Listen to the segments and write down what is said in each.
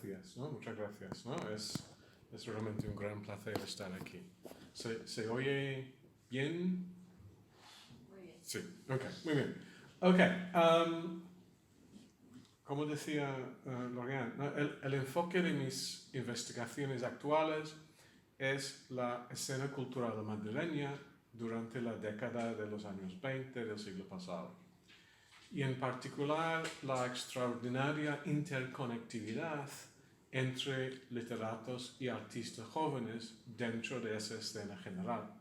gracias, ¿no? Muchas gracias, ¿no? Es realmente un gran placer estar aquí. ¿Se oye bien? Muy bien. Sí, ok, muy bien. Ok, como decía Lorian, ¿no? El enfoque de mis investigaciones actuales es la escena cultural madrileña durante la década de los años 20 del siglo pasado. Y en particular la extraordinaria interconectividad entre literatos y artistas jóvenes dentro de esa escena general.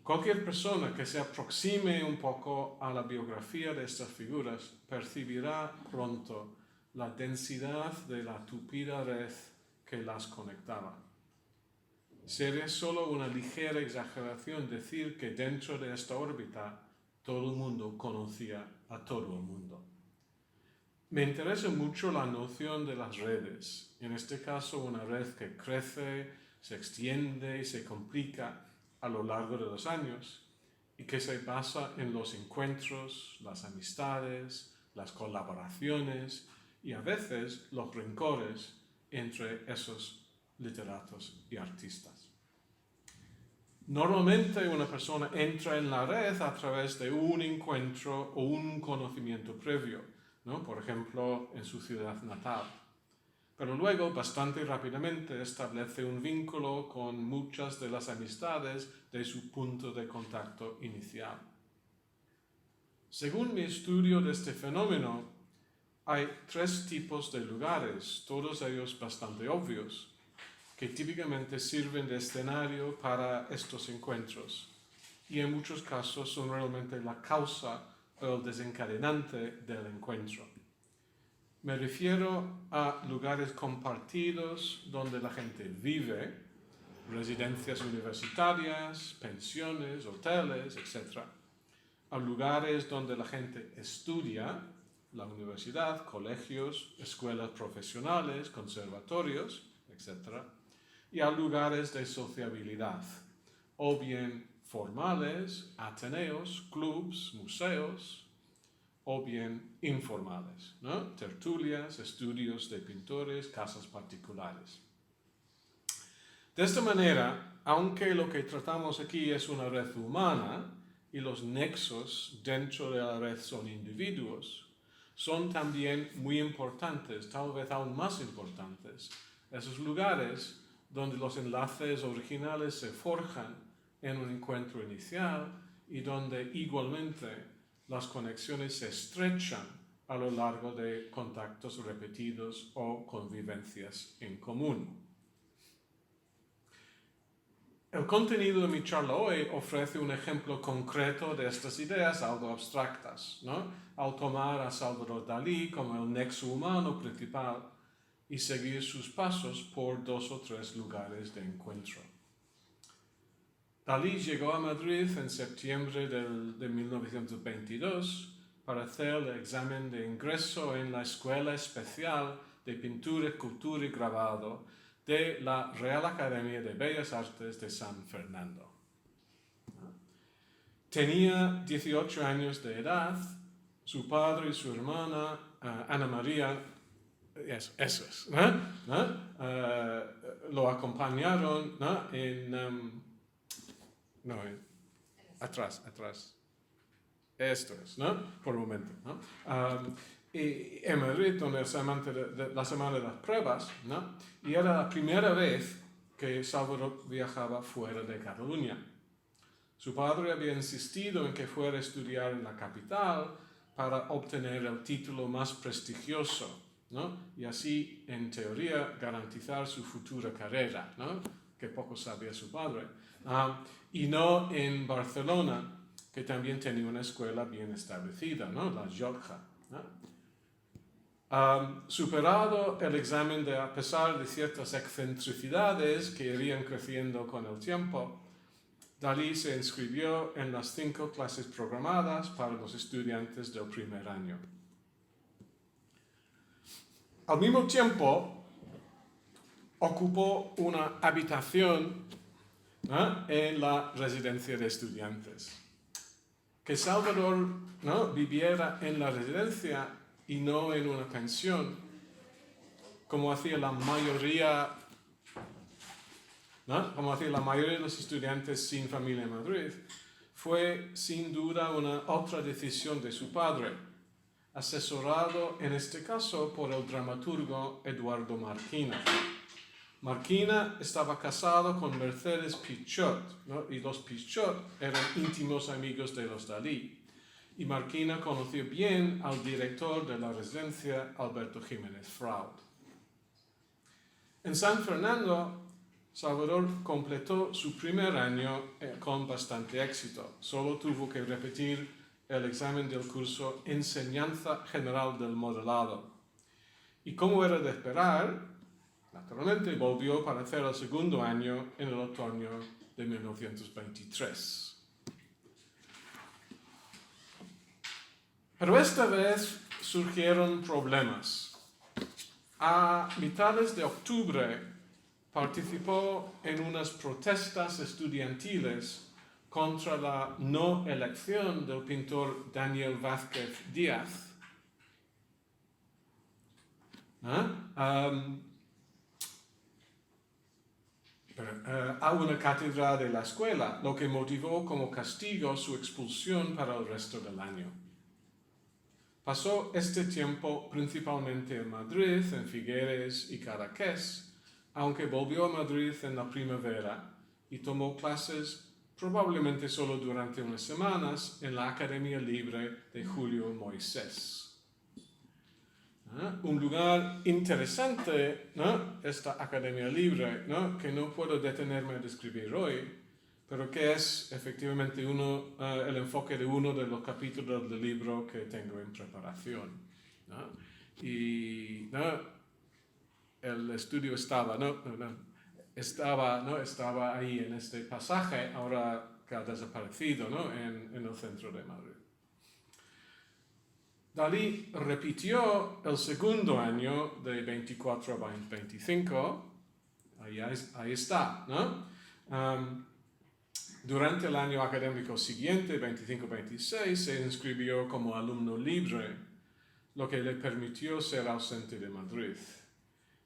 Cualquier persona que se aproxime un poco a la biografía de estas figuras percibirá pronto la densidad de la tupida red que las conectaba. Sería solo una ligera exageración decir que dentro de esta órbita todo el mundo conocía a todo el mundo. Me interesa mucho la noción de las redes, en este caso una red que crece, se extiende y se complica a lo largo de los años y que se basa en los encuentros, las amistades, las colaboraciones y a veces los rencores entre esos literatos y artistas. Normalmente una persona entra en la red a través de un encuentro o un conocimiento previo, ¿no? Por ejemplo, en su ciudad natal. Pero luego, bastante rápidamente, establece un vínculo con muchas de las amistades de su punto de contacto inicial. Según mi estudio de este fenómeno, hay 3 tipos de lugares, todos ellos bastante obvios, que típicamente sirven de escenario para estos encuentros y en muchos casos son realmente la causa o el desencadenante del encuentro. Me refiero a lugares compartidos donde la gente vive, residencias universitarias, pensiones, hoteles, etc. A lugares donde la gente estudia, la universidad, colegios, escuelas profesionales, conservatorios, etc. Y a lugares de sociabilidad, o bien formales, ateneos, clubs, museos, o bien informales, ¿no? Tertulias, estudios de pintores, casas particulares. De esta manera, aunque lo que tratamos aquí es una red humana y los nexos dentro de la red son individuos, son también muy importantes, tal vez aún más importantes, esos lugares donde los enlaces originales se forjan en un encuentro inicial y donde igualmente las conexiones se estrechan a lo largo de contactos repetidos o convivencias en común. El contenido de mi charla hoy ofrece un ejemplo concreto de estas ideas algo abstractas, ¿no? Al tomar a Salvador Dalí como el nexo humano principal y seguir sus pasos por 2 o 3 lugares de encuentro. Dalí llegó a Madrid en septiembre de 1922 para hacer el examen de ingreso en la Escuela Especial de Pintura, Cultura y Grabado de la Real Academia de Bellas Artes de San Fernando. Tenía 18 años de edad, su padre y su hermana, Ana María, lo acompañaron, ¿no? Atrás. Esto es, ¿no? Por un momento, ¿no? Y en Madrid, donde es la semana de las pruebas, ¿no? Y era la primera vez que Salvador viajaba fuera de Cataluña. Su padre había insistido en que fuera a estudiar en la capital para obtener el título más prestigioso, ¿no? Y así, en teoría, garantizar su futura carrera, ¿no? Que poco sabía su padre. Y no en Barcelona, que también tenía una escuela bien establecida, ¿no? La Jorja, ¿no? Superado el examen a pesar de ciertas excentricidades que irían creciendo con el tiempo, Dalí se inscribió en las 5 clases programadas para los estudiantes del primer año. Al mismo tiempo, ocupó una habitación, ¿no? En la residencia de estudiantes. Que Salvador, ¿no? Viviera en la residencia y no en una pensión como hacía la mayoría, ¿no? Como hacía la mayoría de los estudiantes sin familia en Madrid, fue sin duda una otra decisión de su padre, asesorado en este caso por el dramaturgo Eduardo Marquina. Marquina estaba casado con Mercedes Pichot, ¿no? Y los Pichot eran íntimos amigos de los Dalí. Y Marquina conoció bien al director de la residencia, Alberto Jiménez Fraud. En San Fernando, Salvador completó su primer año con bastante éxito. Solo tuvo que repetir el examen del curso Enseñanza General del Modelado. Y como era de esperar, naturalmente volvió para hacer el segundo año en el otoño de 1923. Pero esta vez surgieron problemas. A mitades de octubre participó en unas protestas estudiantiles contra la no elección del pintor Daniel Vázquez Díaz a una cátedra de la escuela, lo que motivó como castigo su expulsión para el resto del año. Pasó este tiempo principalmente en Madrid, en Figueres y Cadaqués, aunque volvió a Madrid en la primavera y tomó clases probablemente solo durante unas semanas en la Academia Libre de Julio Moisés. Un lugar interesante, ¿no? Esta Academia Libre, ¿no? Que no puedo detenerme a describir hoy, pero que es efectivamente el enfoque de uno de los capítulos del libro que tengo en preparación, ¿no? Y ¿no? El estudio estaba ahí en este pasaje, ahora que ha desaparecido, ¿no? en el centro de Madrid. Dalí repitió el segundo año de 24 a 25, ahí está, ¿no? Durante el año académico siguiente, 25-26, se inscribió como alumno libre, lo que le permitió ser ausente de Madrid.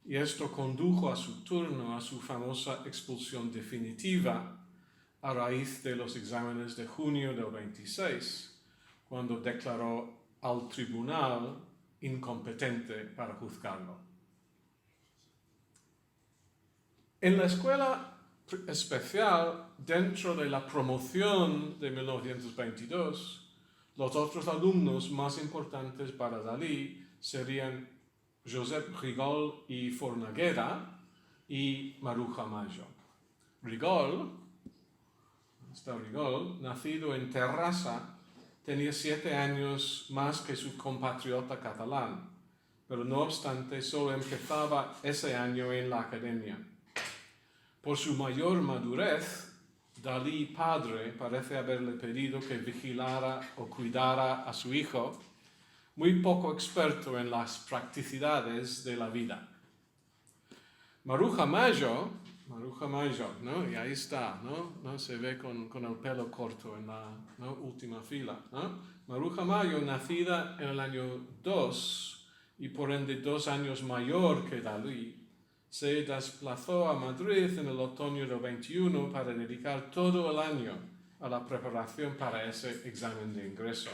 Y esto condujo a su turno a su famosa expulsión definitiva a raíz de los exámenes de junio del 26, cuando declaró al tribunal incompetente para juzgarlo. En la escuela especial, dentro de la promoción de 1922, los otros alumnos más importantes para Dalí serían Josep Rigol y Fornaguera y Maruja Mayo. Rigol, nacido en Terrassa, tenía 7 años más que su compatriota catalán, pero no obstante solo empezaba ese año en la academia. Por su mayor madurez, Dalí padre parece haberle pedido que vigilara o cuidara a su hijo, muy poco experto en las practicidades de la vida. Maruja Mayo, ¿no? Y ahí está, ¿no? Se ve con el pelo corto en la última fila, ¿no? Maruja Mayo, nacida en el año 2 y por ende 2 años mayor que Dalí, se desplazó a Madrid en el otoño del 21 para dedicar todo el año a la preparación para ese examen de ingreso.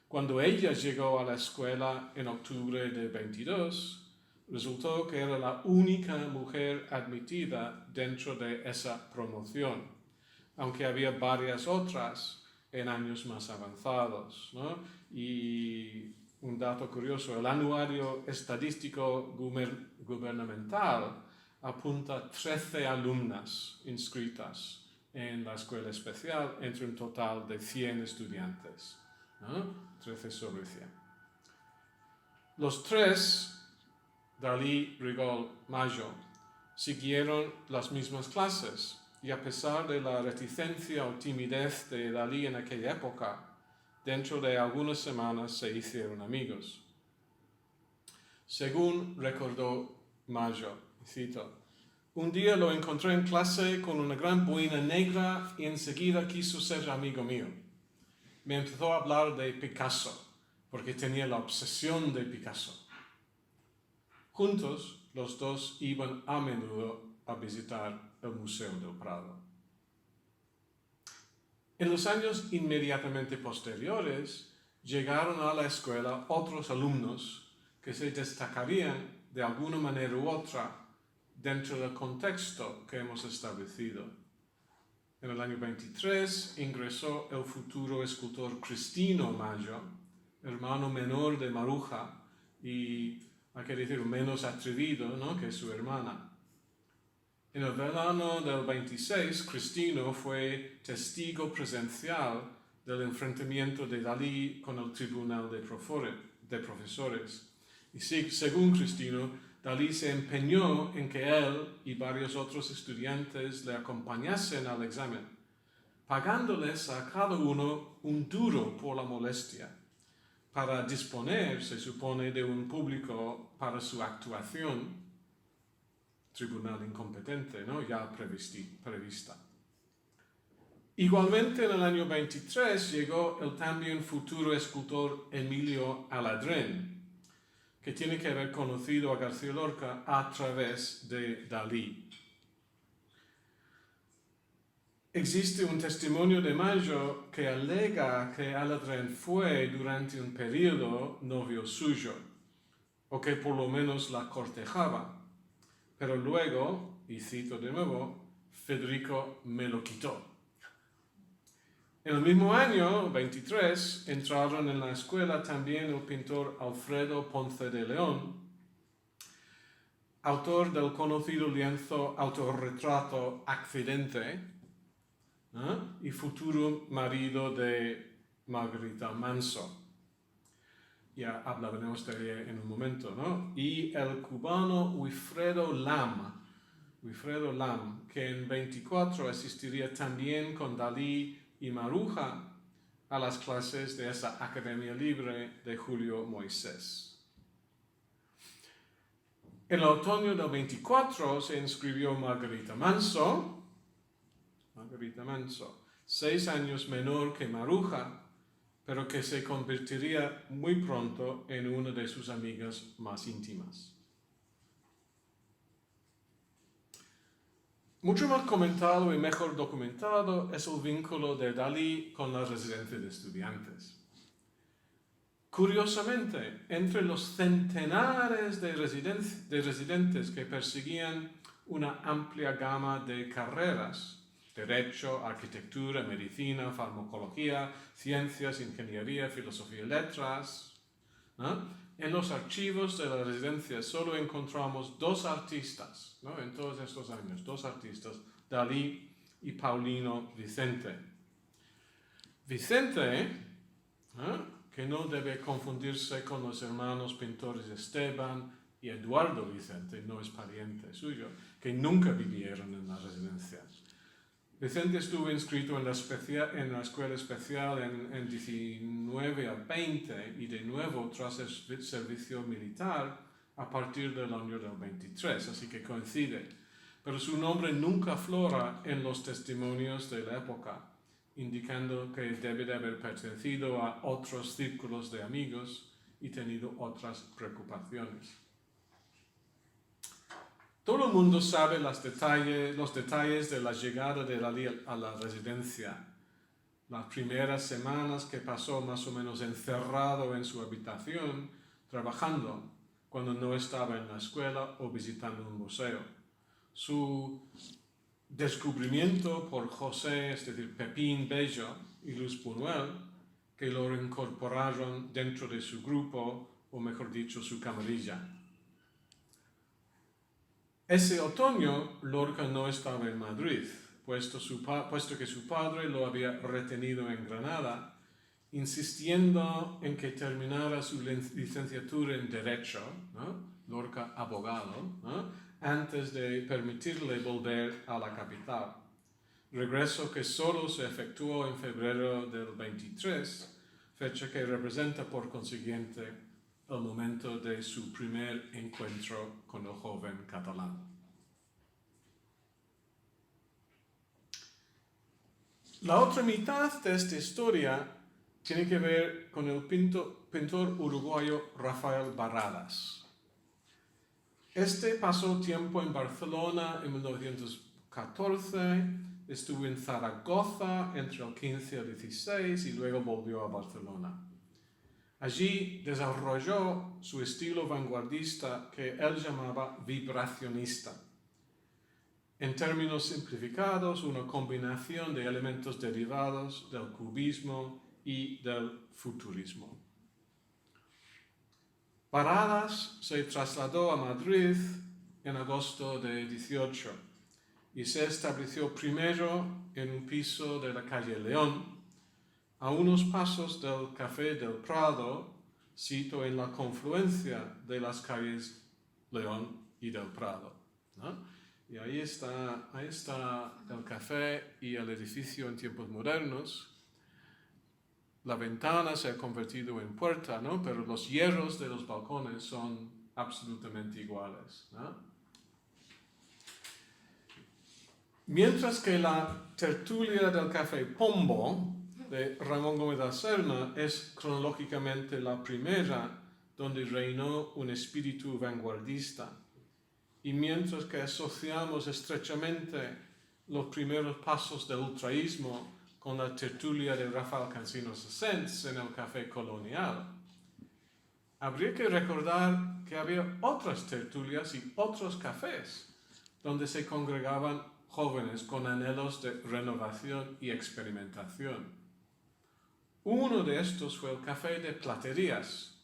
Cuando ella llegó a la escuela en octubre de 22, resultó que era la única mujer admitida dentro de esa promoción, aunque había varias otras en años más avanzados, ¿no? Y un dato curioso, el anuario estadístico gubernamental apunta 13 alumnas inscritas en la escuela especial entre un total de 100 estudiantes, ¿no? 13 sobre 100. Los tres, Dalí, Rigol, Mayo, siguieron las mismas clases y a pesar de la reticencia o timidez de Dalí en aquella época, dentro de algunas semanas se hicieron amigos. Según recordó Mayo, cito, un día lo encontré en clase con una gran boina negra y enseguida quiso ser amigo mío. Me empezó a hablar de Picasso, porque tenía la obsesión de Picasso. Juntos, los dos iban a menudo a visitar el Museo del Prado. En los años inmediatamente posteriores, llegaron a la escuela otros alumnos que se destacarían de alguna manera u otra dentro del contexto que hemos establecido. En el año 23 ingresó el futuro escultor Cristino Maggio, hermano menor de Maruja y, hay que decir, menos atrevido, ¿no?, que su hermana. En el verano del 26, Cristino fue testigo presencial del enfrentamiento de Dalí con el Tribunal de Profesores. Y según Cristino, Dalí se empeñó en que él y varios otros estudiantes le acompañasen al examen, pagándoles a cada uno un duro por la molestia, para disponer, se supone, de un público para su actuación, tribunal incompetente, ¿no?, ya prevista. Igualmente, en el año 23 llegó el también futuro escultor Emilio Aladrén, que tiene que haber conocido a García Lorca a través de Dalí. Existe un testimonio de Maggio que alega que Aladrén fue durante un periodo novio suyo, o que por lo menos la cortejaba, pero luego, y cito de nuevo, Federico me lo quitó. En el mismo año, 23, entraron en la escuela también el pintor Alfredo Ponce de León, autor del conocido lienzo Autorretrato Accidente, y futuro marido de Margarita Manso. Ya hablaremos de ella en un momento, ¿no? Y el cubano Wilfredo Lam, que en 24 asistiría también con Dalí y Maruja a las clases de esa Academia Libre de Julio Moisés. En el otoño del 24 se inscribió Margarita Manso, 6 años menor que Maruja, pero que se convertiría muy pronto en una de sus amigas más íntimas. Mucho más comentado y mejor documentado es el vínculo de Dalí con la residencia de estudiantes. Curiosamente, entre los centenares de residentes que perseguían una amplia gama de carreras, derecho, arquitectura, medicina, farmacología, ciencias, ingeniería, filosofía y letras, en los archivos de la residencia solo encontramos 2 artistas, ¿no?, en todos estos años, 2 artistas, Dalí y Paulino Vicente. Vicente, que no debe confundirse con los hermanos pintores Esteban y Eduardo Vicente, no es pariente suyo, que nunca vivieron en la residencia. Vicente estuvo inscrito en la escuela especial en 19 a 20 y de nuevo tras el servicio militar a partir del año del 23, así que coincide. Pero su nombre nunca aflora en los testimonios de la época, indicando que debe de haber pertenecido a otros círculos de amigos y tenido otras preocupaciones. Todo el mundo sabe los detalles de la llegada de Dalí a la residencia. Las primeras semanas que pasó más o menos encerrado en su habitación, trabajando, cuando no estaba en la escuela o visitando un museo. Su descubrimiento por José, es decir, Pepín Bello y Luz Buñuel, que lo incorporaron dentro de su grupo, o mejor dicho, su camarilla. Ese otoño, Lorca no estaba en Madrid, puesto que su padre lo había retenido en Granada, insistiendo en que terminara su licenciatura en Derecho, ¿no?, Lorca abogado, ¿no?, antes de permitirle volver a la capital. Regreso que solo se efectuó en febrero del 23, fecha que representa por consiguiente el momento de su primer encuentro con el joven catalán. La otra mitad de esta historia tiene que ver con el pintor uruguayo Rafael Barradas. Pasó tiempo en Barcelona en 1914, estuvo en Zaragoza entre el 15 y el 16 y luego volvió a Barcelona. Allí desarrolló su estilo vanguardista que él llamaba vibracionista. En términos simplificados, una combinación de elementos derivados del cubismo y del futurismo. Barradas se trasladó a Madrid en agosto de 18 y se estableció primero en un piso de la calle León, a unos pasos del Café del Prado, sito en la confluencia de las calles León y del Prado, ¿no? Y ahí está el café y el edificio en tiempos modernos. La ventana se ha convertido en puerta, ¿no? Pero los hierros de los balcones son absolutamente iguales, ¿no? Mientras que la tertulia del Café Pombo de Ramón Gómez de la Serna es cronológicamente la primera donde reinó un espíritu vanguardista. Y mientras que asociamos estrechamente los primeros pasos del ultraísmo con la tertulia de Rafael Cansinos Asens en el Café Colonial, habría que recordar que había otras tertulias y otros cafés donde se congregaban jóvenes con anhelos de renovación y experimentación. Uno de estos fue el Café de Platerías,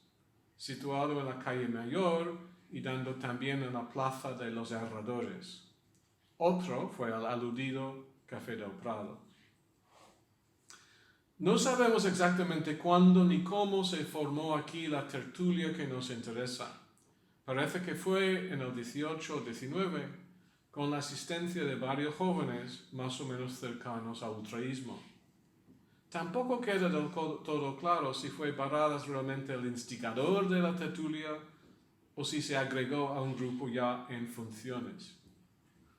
situado en la calle Mayor y dando también en la Plaza de los Herradores. Otro fue el aludido Café del Prado. No sabemos exactamente cuándo ni cómo se formó aquí la tertulia que nos interesa. Parece que fue en el 18 o 19, con la asistencia de varios jóvenes más o menos cercanos al ultraísmo. Tampoco queda del todo claro si fue Barradas realmente el instigador de la tertulia o si se agregó a un grupo ya en funciones.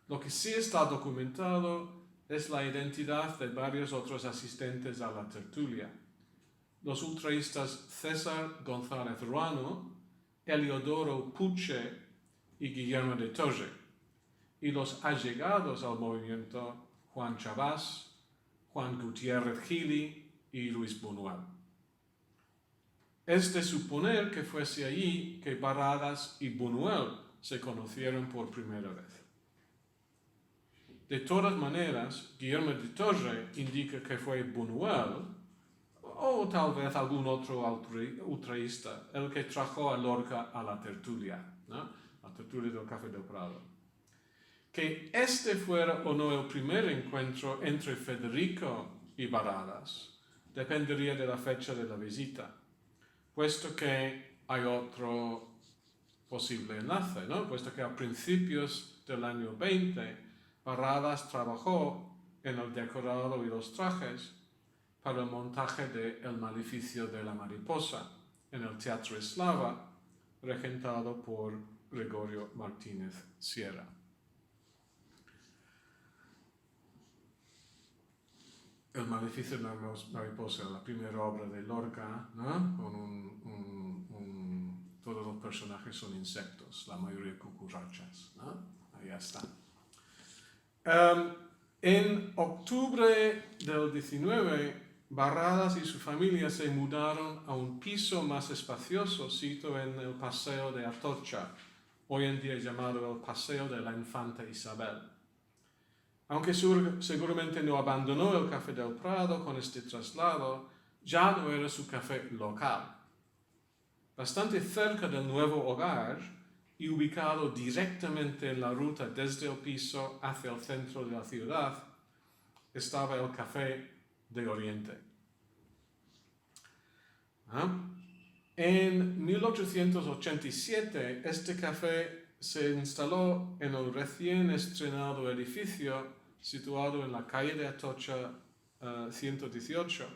Lo que sí está documentado es la identidad de varios otros asistentes a la tertulia. Los ultraístas César González Ruano, Eliodoro Puche y Guillermo de Torre, y los allegados al movimiento Juan Chabás, Juan Gutiérrez Gili y Luis Buñuel. Es de suponer que fuese allí que Barradas y Buñuel se conocieron por primera vez. De todas maneras, Guillermo de Torre indica que fue Buñuel, o tal vez algún otro ultraísta, el que trajo a Lorca a la tertulia, ¿no? La tertulia del Café del Prado. Que este fuera o no el primer encuentro entre Federico y Barradas dependería de la fecha de la visita, puesto que hay otro posible enlace, ¿no? Puesto que a principios del año 20, Barradas trabajó en el decorado y los trajes para el montaje de El Maleficio de la Mariposa en el Teatro Eslava, regentado por Gregorio Martínez Sierra. El Maleficio de la Mariposa, la primera obra de Lorca, ¿no? Con todos los personajes son insectos, la mayoría cucarachas, ¿no? Ahí está. En octubre del 19, Barradas y su familia se mudaron a un piso más espacioso situado en el Paseo de Atocha, hoy en día llamado el Paseo de la Infanta Isabel. Aunque seguramente no abandonó el Café del Prado con este traslado, ya no era su café local. Bastante cerca del nuevo hogar y ubicado directamente en la ruta desde el piso hacia el centro de la ciudad, estaba el Café de Oriente. En 1887, este café se instaló en el recién estrenado edificio situado en la calle de Atocha 118,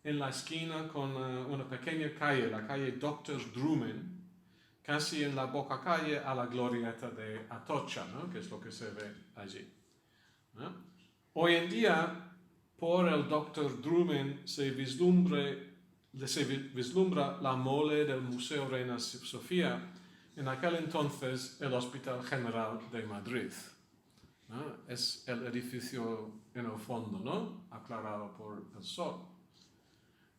en la esquina con una pequeña calle, la calle Dr. Drummond, casi en la boca calle a la glorieta de Atocha, ¿no? Que es lo que se ve allí, ¿no? Hoy en día, por el Dr. Drummond se vislumbra la mole del Museo Reina Sofía en aquel entonces el Hospital General de Madrid, ¿no? Es el edificio en el fondo, ¿no? Aclarado por el sol.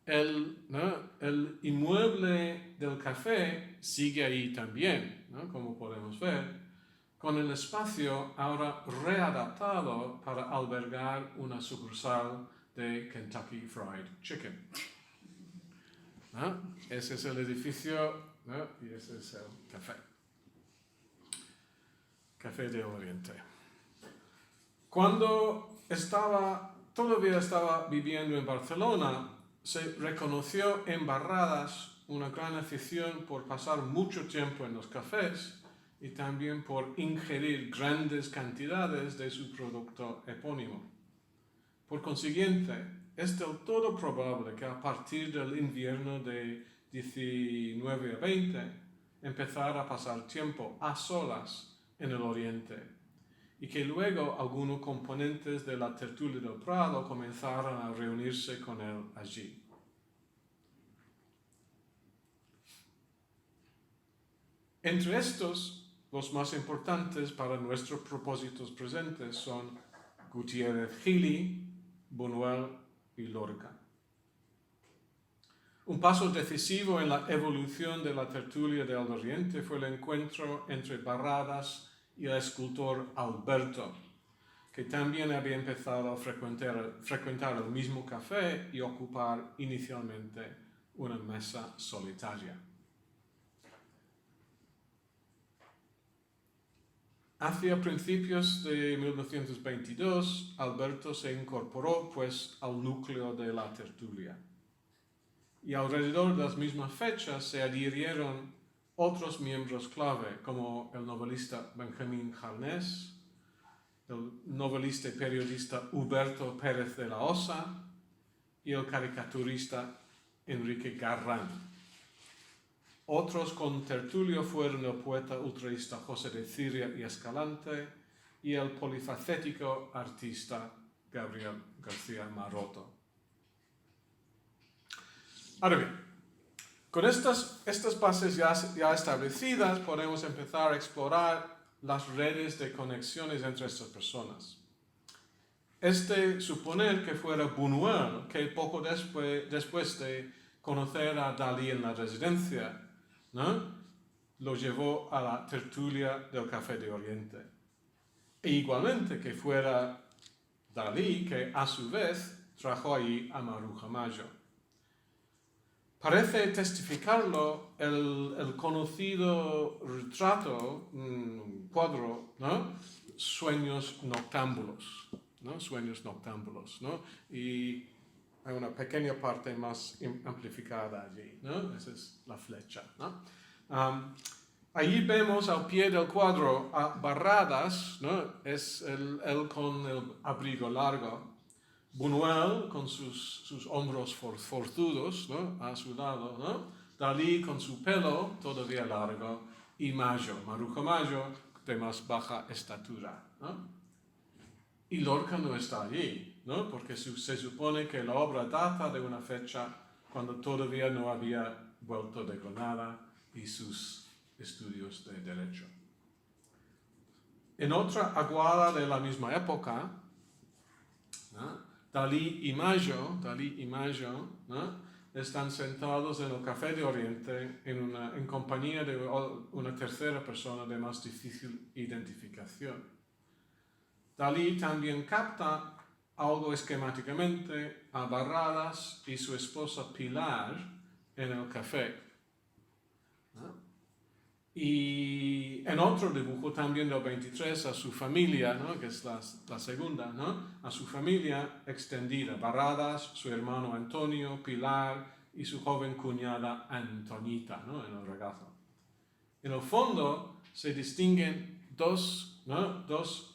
El inmueble del café sigue ahí también, ¿no? Como podemos ver, con el espacio ahora readaptado para albergar una sucursal de Kentucky Fried Chicken, ¿no? Ese es el edificio, ¿no? Y ese es el café. Café de Oriente. Cuando todavía estaba viviendo en Barcelona, se reconoció en Barradas una gran afición por pasar mucho tiempo en los cafés y también por ingerir grandes cantidades de su producto epónimo. Por consiguiente, es del todo probable que a partir del invierno de 19 a 20 empezara a pasar tiempo a solas en el Oriente y que luego algunos componentes de la tertulia del Prado comenzaran a reunirse con él allí. Entre estos, los más importantes para nuestros propósitos presentes son Gutiérrez Gili, Buñuel y Lorca. Un paso decisivo en la evolución de la tertulia del Oriente fue el encuentro entre Barradas y el escultor Alberto, que también había empezado a frecuentar el mismo café y ocupar inicialmente una mesa solitaria. Hacia principios de 1922, Alberto se incorporó pues al núcleo de la tertulia. Y alrededor de las mismas fechas se adhirieron otros miembros clave, como el novelista Benjamín Jarnés, el novelista y periodista Huberto Pérez de la Osa y el caricaturista Enrique Garrán. Otros con tertulio fueron el poeta ultraísta José de Ciria y Escalante y el polifacético artista Gabriel García Maroto. Ahora bien, con estas bases ya establecidas, podemos empezar a explorar las redes de conexiones entre estas personas. Suponer que fuera Buñuel, que poco después de conocer a Dalí en la residencia, ¿no?, lo llevó a la tertulia del Café de Oriente. E igualmente que fuera Dalí, que a su vez trajo allí a Maruja Mayo. Parece testificarlo el conocido retrato, cuadro, ¿no?, Sueños noctámbulos, ¿no? Sueños noctámbulos, ¿no? Y hay una pequeña parte más amplificada allí, ¿no? Esa es la flecha, ¿no? Allí vemos al pie del cuadro a Barradas, ¿no? Es él con el abrigo largo, Buñuel con sus hombros forzudos, ¿no?, a su lado, ¿no?, Dalí con su pelo todavía largo y Maruja Mayo de más baja estatura, ¿no? Y Lorca no está allí, ¿no?, porque se supone que la obra data de una fecha cuando todavía no había vuelto de Granada y sus estudios de Derecho. En otra aguada de la misma época, ¿no?, Dalí y Mayo, ¿no?, están sentados en el Café de Oriente en compañía de una tercera persona de más difícil identificación. Dalí también capta algo esquemáticamente a Barradas y su esposa Pilar en el café, ¿no? Y en otro dibujo también del 23 a su familia, ¿no?, que es la segunda, ¿no?, a su familia extendida, Barradas, su hermano Antonio, Pilar y su joven cuñada Antonita, ¿no?, en el regazo. En el fondo se distinguen dos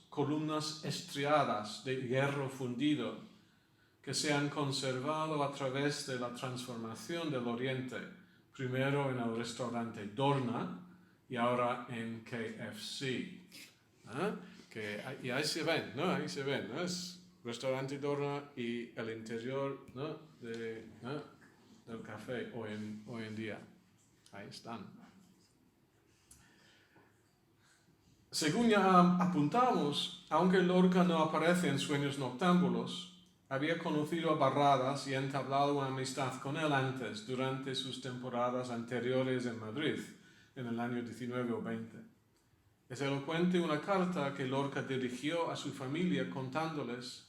columnas estriadas de hierro fundido que se han conservado a través de la transformación del Oriente, primero en el restaurante Dorna y ahora en KFC. Y ahí se ven, ¿no? Ahí se ven, ¿no? Es restaurante Dorna y el interior, ¿no?, del café hoy en día. Ahí están. según ya apuntamos, aunque Lorca no aparece en Sueños Noctámbulos, había conocido a Barradas y entablado una amistad con él antes, durante sus temporadas anteriores en Madrid, en el año 19 o 20. Es elocuente una carta que Lorca dirigió a su familia contándoles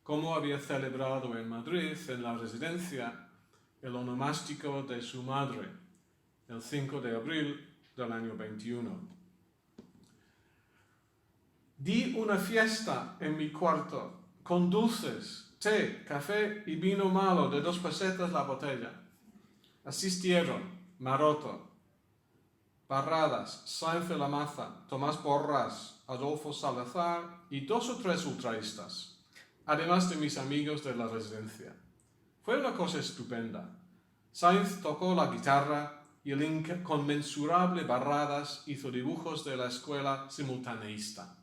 cómo había celebrado en Madrid, en la residencia, el onomástico de su madre, el 5 de abril del año 21. Di una fiesta en mi cuarto, con dulces, té, café y vino malo de 2 pesetas la botella. Asistieron Maroto, Barradas, Sáenz de la Maza, Tomás Borrás, Adolfo Salazar y 2 o 3 ultraístas, además de mis amigos de la residencia. Fue una cosa estupenda. Sáenz tocó la guitarra y el inconmensurable Barradas hizo dibujos de la escuela simultaneísta.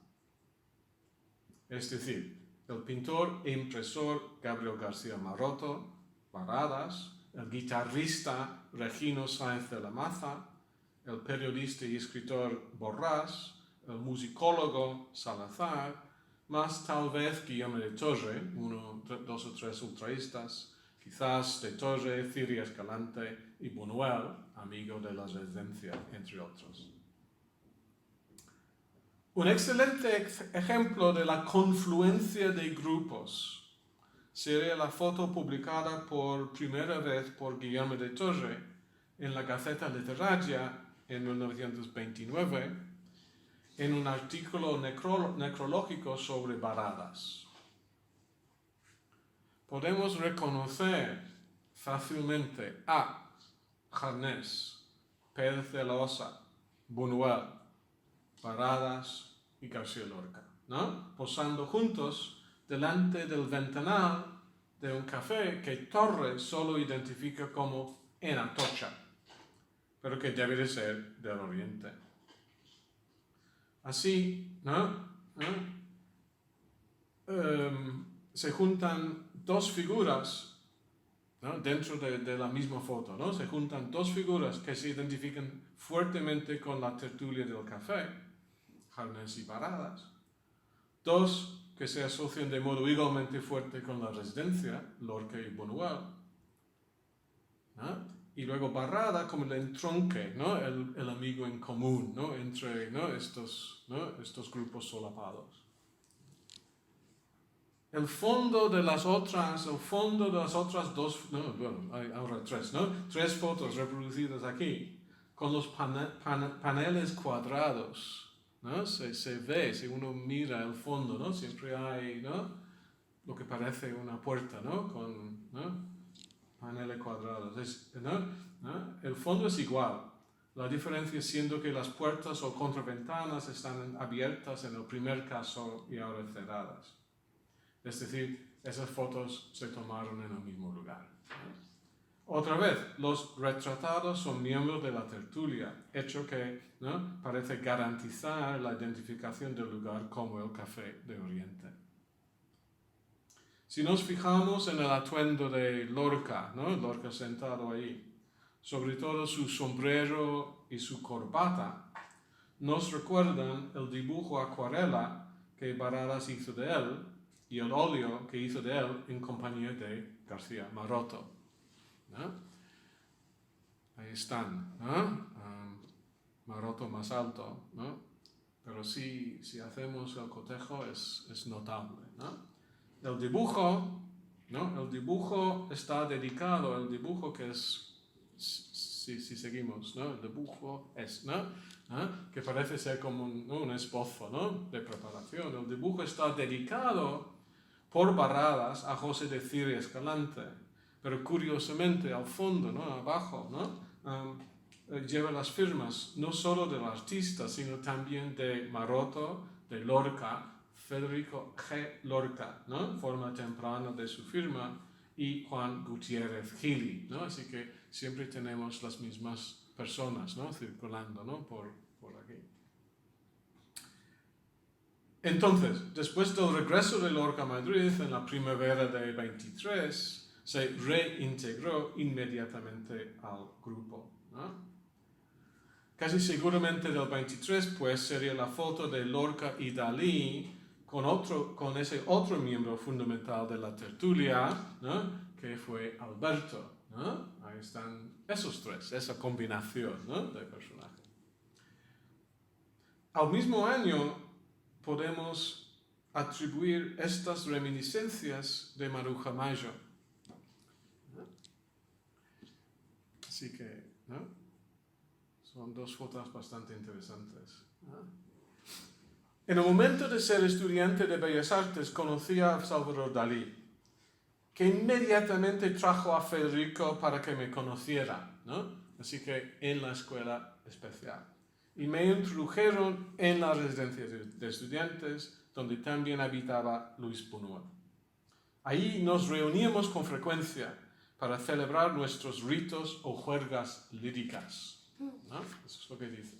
Es decir, el pintor e impresor Gabriel García Maroto, Barradas, el guitarrista Regino Sáenz de la Maza, el periodista y escritor Borrás, el musicólogo Salazar, más tal vez Guillermo de Torre, 1, 2 o 3 ultraístas, quizás de Torre, Ciri Escalante y Buñuel, amigo de la residencia, entre otros. Un excelente ejemplo de la confluencia de grupos sería la foto publicada por primera vez por Guillermo de Torre en la Gaceta Literaria en 1929, en un artículo necrológico sobre Barradas. Podemos reconocer fácilmente a Harnés, Pérez de la Osa, Buñuel, Barradas y García Lorca, ¿no? Posando juntos delante del ventanal de un café que Torre solo identifica como en Atocha, pero que debe de ser del Oriente. Así, ¿no? Se juntan 2 figuras, ¿no? Dentro de la misma foto, ¿no? Se juntan 2 figuras que se identifican fuertemente con la tertulia del café, Harnés y Barradas. 2 que se asocian de modo igualmente fuerte con la residencia, Lorca y Buñuel, ¿no? Y luego Barrada como el entronque, ¿no? el amigo en común, ¿no? Entre, ¿no? Estos grupos solapados. El fondo de las otras 2, no, bueno, hay ahora 3, ¿no? 3 fotos reproducidas aquí, con los paneles cuadrados, ¿no? Se ve, si uno mira el fondo, ¿no? Siempre hay, ¿no? Lo que parece una puerta, ¿no? Con, ¿no? Paneles cuadrados, ¿no? El fondo es igual, la diferencia siendo que las puertas o contraventanas están abiertas en el primer caso y ahora cerradas. Es decir, esas fotos se tomaron en el mismo lugar. Otra vez, los retratados son miembros de la tertulia, hecho que, ¿no? Parece garantizar la identificación del lugar como el Café de Oriente. Si nos fijamos en el atuendo de Lorca, ¿no? Lorca sentado ahí, sobre todo su sombrero y su corbata, nos recuerdan el dibujo acuarela que Barradas hizo de él y el óleo que hizo de él en compañía de García Maroto, ¿no? Ahí están, ¿no? Maroto más alto, ¿no? Pero si hacemos el cotejo es notable, ¿no? El dibujo, ¿no? El dibujo está dedicado, el dibujo que es, si seguimos, ¿no? El dibujo es, ¿no? Que parece ser como un esbozo, ¿no? De preparación. El dibujo está dedicado por Barradas a José de Ciri Escalante, pero curiosamente al fondo, ¿no? Abajo, ¿no? Lleva las firmas no solo del artista, sino también de Maroto, de Lorca, Federico G. Lorca, ¿no? Forma temprana de su firma, y Juan Gutiérrez Gili, ¿no? Así que siempre tenemos las mismas personas, ¿no? Circulando, ¿no? Por aquí. Entonces, después del regreso de Lorca a Madrid en la primavera de 23, se reintegró inmediatamente al grupo, ¿no? Casi seguramente del 23, pues, sería la foto de Lorca y Dalí con ese otro miembro fundamental de la tertulia, ¿no? Que fue Alberto, ¿no? Ahí están esos tres, esa combinación, ¿no? De personajes. Al mismo año podemos atribuir estas reminiscencias de Maruja Mayo. ¿No? Así que, ¿no? Son dos fotos bastante interesantes. ¿No? En el momento de ser estudiante de Bellas Artes, conocí a Salvador Dalí, que inmediatamente trajo a Federico para que me conociera, ¿no? Así que en la escuela especial. Y me introdujeron en la residencia de estudiantes, donde también habitaba Luis Buñuel. Ahí nos reuníamos con frecuencia para celebrar nuestros ritos o juergas líricas, ¿no? Eso es lo que dice.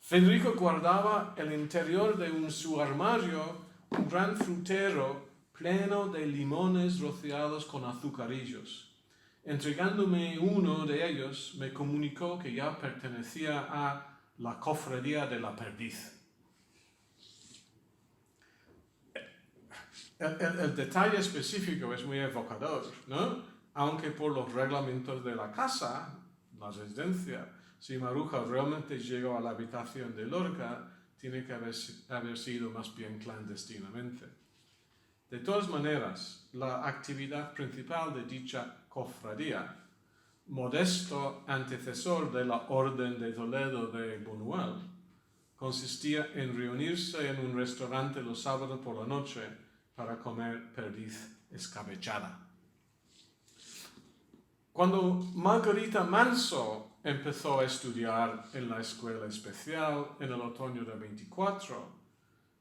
Federico guardaba el interior de su armario un gran frutero pleno de limones rociados con azucarillos. Entregándome uno de ellos, me comunicó que ya pertenecía a la cofradía de la perdiz. El detalle específico es muy evocador, ¿no? Aunque por los reglamentos de la casa, la residencia, si Maruja realmente llegó a la habitación de Lorca, tiene que haber sido más bien clandestinamente. De todas maneras, la actividad principal de dicha cofradía, modesto antecesor de la Orden de Toledo de Buñuel, consistía en reunirse en un restaurante los sábados por la noche para comer perdiz escabechada. Cuando Margarita Manso empezó a estudiar en la escuela especial en el otoño del 24,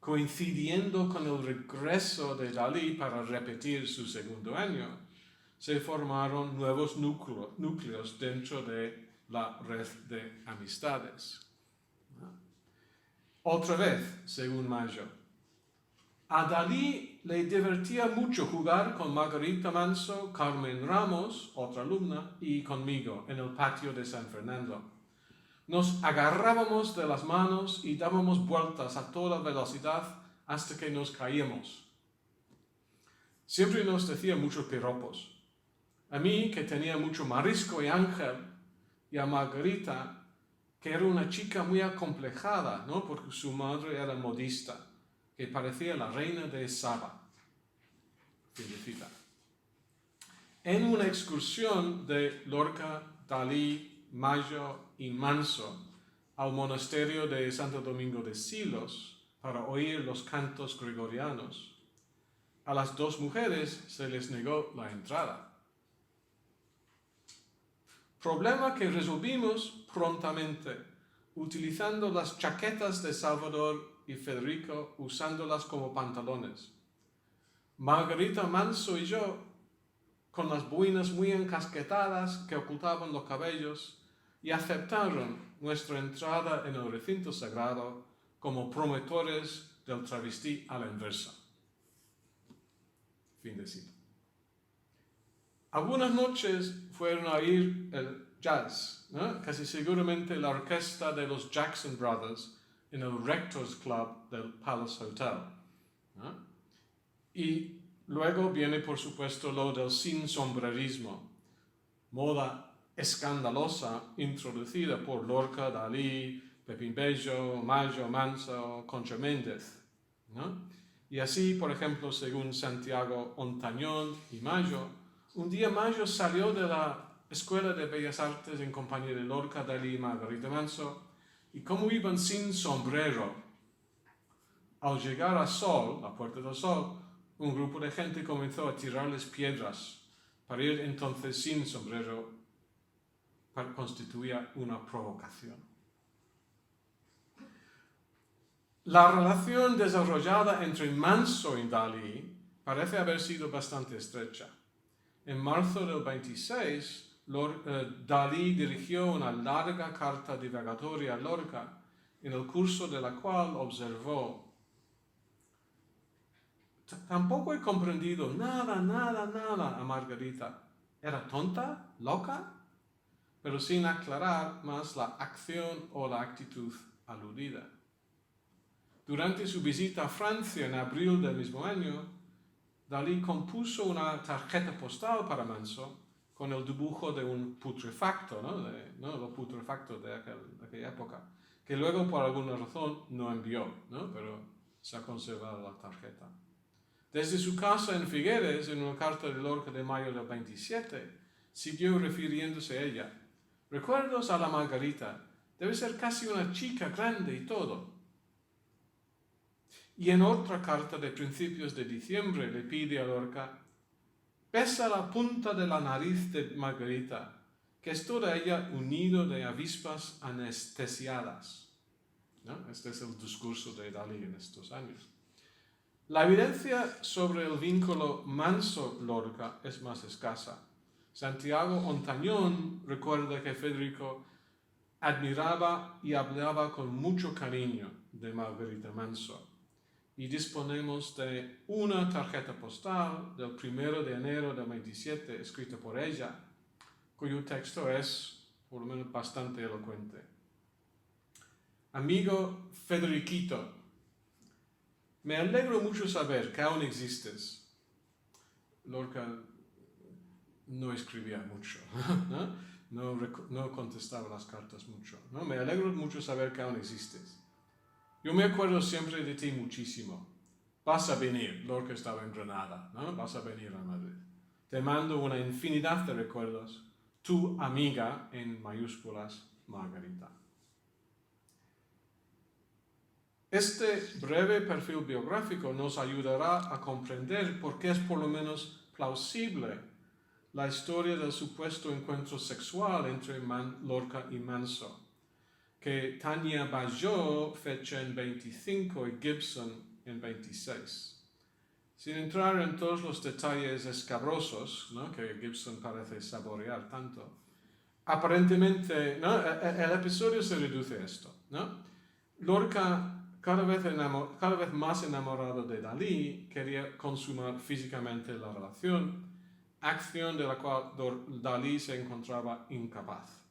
coincidiendo con el regreso de Dalí para repetir su segundo año, se formaron nuevos núcleos dentro de la red de amistades. Otra vez, según Mayo, a Dalí le divertía mucho jugar con Margarita Manso, Carmen Ramos, otra alumna, y conmigo en el patio de San Fernando. Nos agarrábamos de las manos y dábamos vueltas a toda velocidad hasta que nos caíamos. Siempre nos decía muchos piropos. A mí, que tenía mucho marisco y ángel, y a Margarita, que era una chica muy acomplejada, ¿no? Porque su madre era modista, que parecía la reina de Saba. Felicita. En una excursión de Lorca, Dalí, Mayo y Manso al monasterio de Santo Domingo de Silos para oír los cantos gregorianos, a las dos mujeres se les negó la entrada. Problema que resolvimos prontamente, utilizando las chaquetas de Salvador y Federico, usándolas como pantalones. Margarita Manso y yo, con las boinas muy encasquetadas que ocultaban los cabellos, y aceptaron nuestra entrada en el recinto sagrado como promotores del travesti a la inversa. Fin de cita. Algunas noches fueron a oír el jazz, ¿no? Casi seguramente la orquesta de los Jackson Brothers en el Rector's Club del Palace Hotel, ¿no? Y luego viene, por supuesto, lo del sin sombrerismo, moda escandalosa introducida por Lorca, Dalí, Pepín Bello, Mayo, Manso, Concha Méndez, ¿no? Y así, por ejemplo, según Santiago Ontañón y Mayo, un día Mayo salió de la Escuela de Bellas Artes en compañía de Lorca, Dalí y Margarita Manso, y como iban sin sombrero, al llegar a Sol, la Puerta del Sol, un grupo de gente comenzó a tirarles piedras. Para ir entonces sin sombrero constituía una provocación. La relación desarrollada entre Manso y Dalí parece haber sido bastante estrecha. En marzo del 26, Dalí dirigió una larga carta divagatoria a Lorca, en el curso de la cual observó: tampoco he comprendido nada a Margarita. ¿Era tonta? ¿Loca? pero sin aclarar más la acción o la actitud aludida. Durante su visita a Francia en abril del mismo año, Dalí compuso una tarjeta postal para Manso con el dibujo de un putrefacto, lo putrefacto de aquella época, que luego por alguna razón no envió, pero se ha conservado la tarjeta. Desde su casa en Figueres, en una carta de Lorca de mayo del 27, siguió refiriéndose a ella. Recuerdos a la Margarita, debe ser casi una chica grande y todo. Y en otra carta de principios de diciembre le pide a Lorca, pesa la punta de la nariz de Margarita, que es toda ella un nido de avispas anestesiadas. Este es el discurso de Dalí en estos años. La evidencia sobre el vínculo Manso-Lorca es más escasa. Santiago Ontañón recuerda que Federico admiraba y hablaba con mucho cariño de Margarita Manso. Y disponemos de una tarjeta postal del 1 de enero del 27 escrita por ella, cuyo texto es, por lo menos, bastante elocuente. Amigo Federiquito, me alegro mucho saber que aún existes. Lorca no escribía mucho, no contestaba las cartas mucho. Me alegro mucho saber que aún existes. Yo me acuerdo siempre de ti muchísimo. Vas a venir, Lorca estaba en Granada, vas a venir a Madrid. Te mando una infinidad de recuerdos. Tu amiga, en mayúsculas, Margarita. Este breve perfil biográfico nos ayudará a comprender por qué es por lo menos plausible la historia del supuesto encuentro sexual entre Lorca y Manso, que Tania Bajot fecha en 25 y Gibson en 26. Sin entrar en todos los detalles escabrosos, que Gibson parece saborear tanto, aparentemente, el episodio se reduce a esto. Lorca, cada vez más enamorado de Dalí, quería consumar físicamente la relación, acción de la cual Dalí se encontraba incapaz.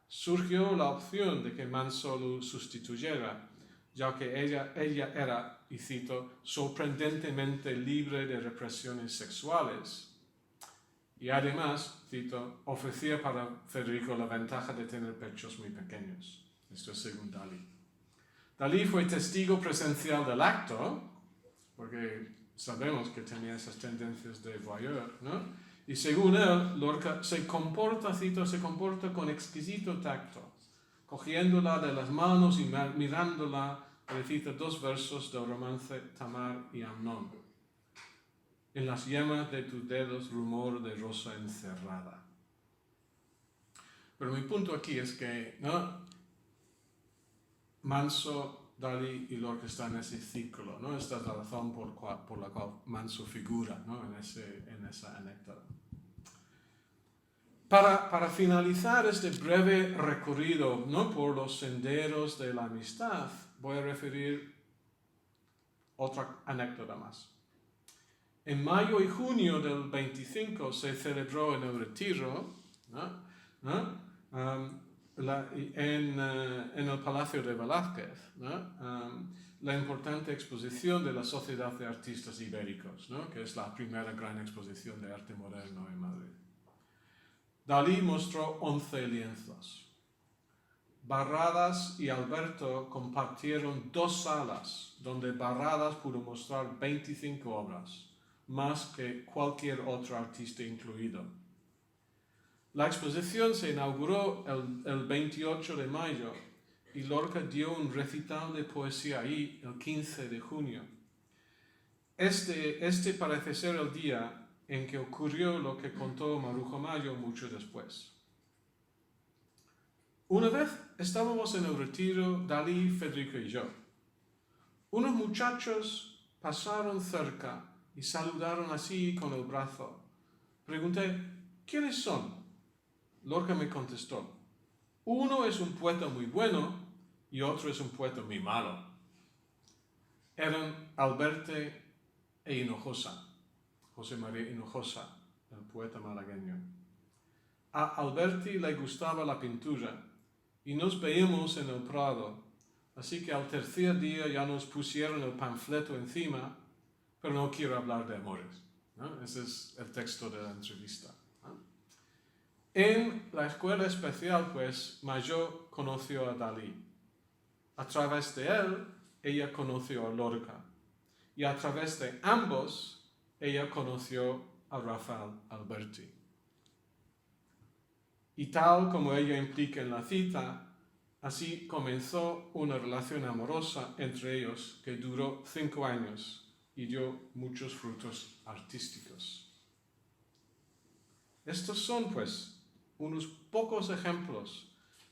Surgió la opción de que Manso lo sustituyera, ya que ella era, y cito, sorprendentemente libre de represiones sexuales. Y además, cito, ofrecía para Federico la ventaja de tener pechos muy pequeños. Esto es según Dalí. Dalí fue testigo presencial del acto, porque sabemos que tenía esas tendencias de voyeur, Y según él, Lorca se comporta con exquisito tacto, cogiéndola de las manos y mirándola, recita 2 versos del romance Tamar y Amnón. En las yemas de tus dedos, rumor de rosa encerrada. Pero mi punto aquí es que, Manso, Dalí y Lorca están en ese círculo, Esta es la razón por la cual Manso figura, en esa anécdota. Para finalizar este breve recorrido, por los senderos de la amistad, voy a referir otra anécdota más. En mayo y junio del 25 se celebró en el Retiro, en el Palacio de Velázquez, la importante exposición de la Sociedad de Artistas Ibéricos, que es la primera gran exposición de arte moderno en Madrid. Dalí mostró 11 lienzos. Barradas y Alberto compartieron 2 salas, donde Barradas pudo mostrar 25 obras, más que cualquier otro artista incluido. La exposición se inauguró el 28 de mayo y Lorca dio un recital de poesía ahí el 15 de junio. Este parece ser el día en que ocurrió lo que contó Marujo Mayo mucho después. Una vez estábamos en el Retiro, Dalí, Federico y yo. Unos muchachos pasaron cerca y saludaron así con el brazo. Pregunté, ¿quiénes son? Lorca me contestó, uno es un poeta muy bueno y otro es un poeta muy malo. Eran Alberte e Hinojosa, José María Hinojosa, el poeta malagueño. A Alberti le gustaba la pintura y nos veíamos en el Prado, así que al tercer día ya nos pusieron el panfleto encima, pero no quiero hablar de amores, ¿no? Ese es el texto de la entrevista, ¿no? En la escuela especial, pues, Mayo conoció a Dalí. A través de él, ella conoció a Lorca. Y a través de ambos, ella conoció a Rafael Alberti. Y tal como ella implica en la cita, así comenzó una relación amorosa entre ellos que duró 5 años y dio muchos frutos artísticos. Estos son, pues, unos pocos ejemplos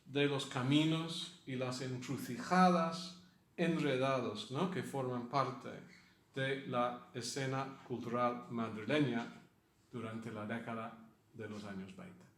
de los caminos y las encrucijadas enredados, ¿no?, que forman parte de la escena cultural madrileña durante la década de los años 20.